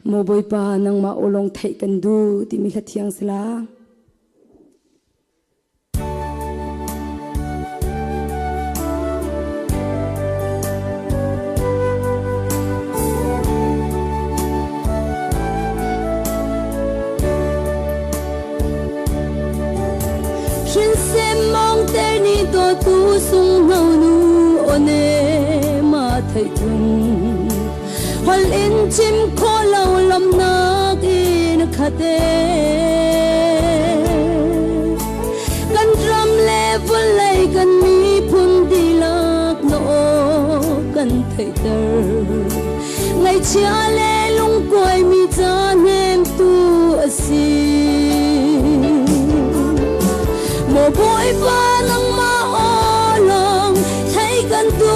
mo boy pa nang ma olong thai kan du ti mi kha thiang sala Shin se mong te ni to tu sung nau nu one ma thai thun hol in chim kho lau lam na in khate kan ram le vul lai kan mi phun di lak no kan thai ter ngai chia le lung koi mi cha nem tu asi mo boy pa nang ma olong thai kan tu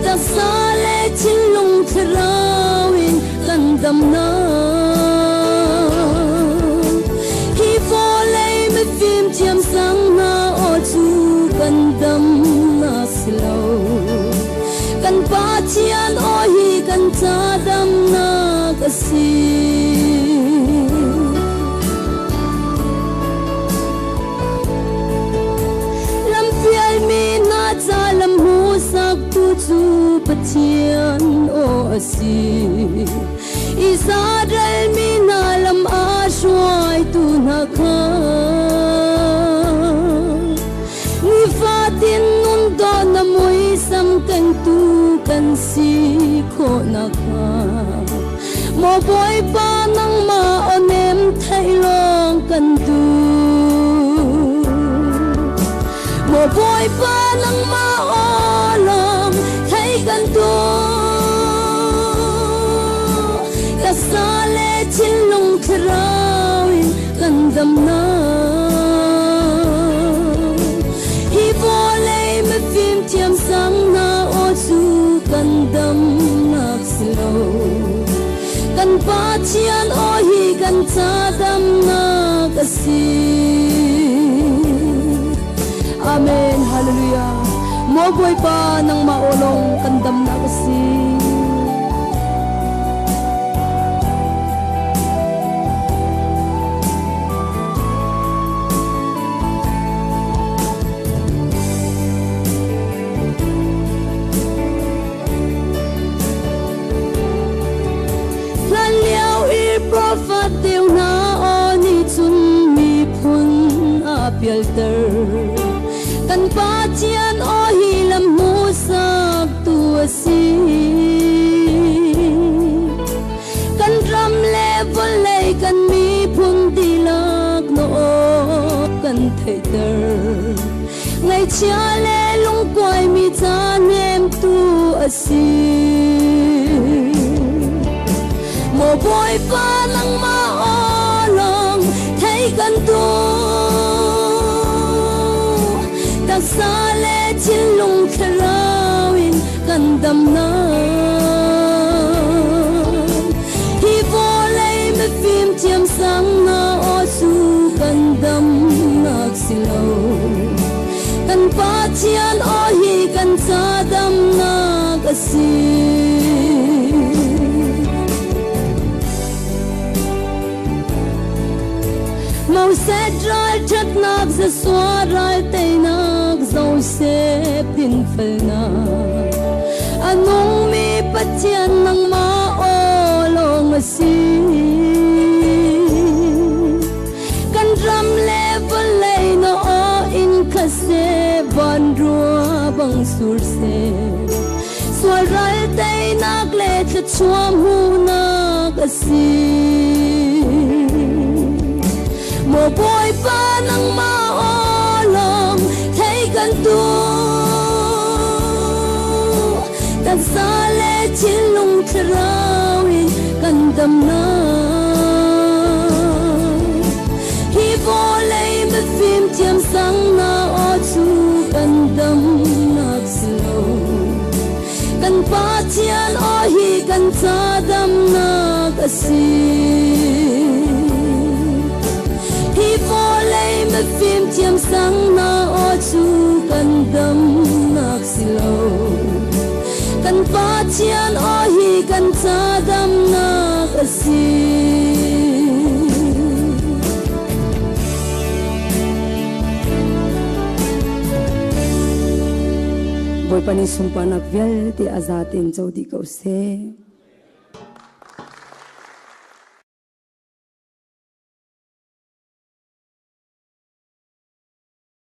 ta sa le chin lung thrawin kan dam na hi vo le me phim chiam sang na o chu kan dam na slow kan pa chian o hi kan cha dam na ka si lam hu sak tu chu pathian o asi Israel mi na lam a shwai tu na kha ni fatin nun do na moi sam kan tu kan si kho na kha mo boy pa nang ma onem thai long kan tu mo boy pa nang ma olong thai kan tu ta sa le chin lung thrawin kan dam na hi vo le me phim chiam sang na o chu kan dam nak slow kan pa chian o hi kan cha dam na ka si Amen, hallelujah. Mo boy pa nang maolong kandam na kasi. Lan liao I prophet tiêu na o ni chun mi phun apial ter. Kan pa chian o hi lam mu sak tu asi kan ram le vol lei kan mi phun di lak no kan thai ter ngai chia le lung koi mi cha nem tu asi mo boy pa nang ma olong thai kan tu ta sa le chin lung thrawin kan dam na hi vo le me phim chiam sang na o su kan dam nak slow kan pa chian o hi kan cha dam na ka si mau se drai chat nak za swa rai te nak zo sep din fel na anong mi pathian nang ma olong asi kan ram level lei no o in khase ban rua bang sur se swa rai te nak le chwam hu nak asi mo boy pa nang ma olong thai kan tu ta sa le chin lung thrawin kan dam na hi vo le me phim chiam sang na o chu kan dam nak slow kan pa chian o hi kan cha dam nak asi me phim chiam sang na o chu kan dam nak slow kan pa chian o hi si Boy pani sumpa nak vel ti azatin chau di kau se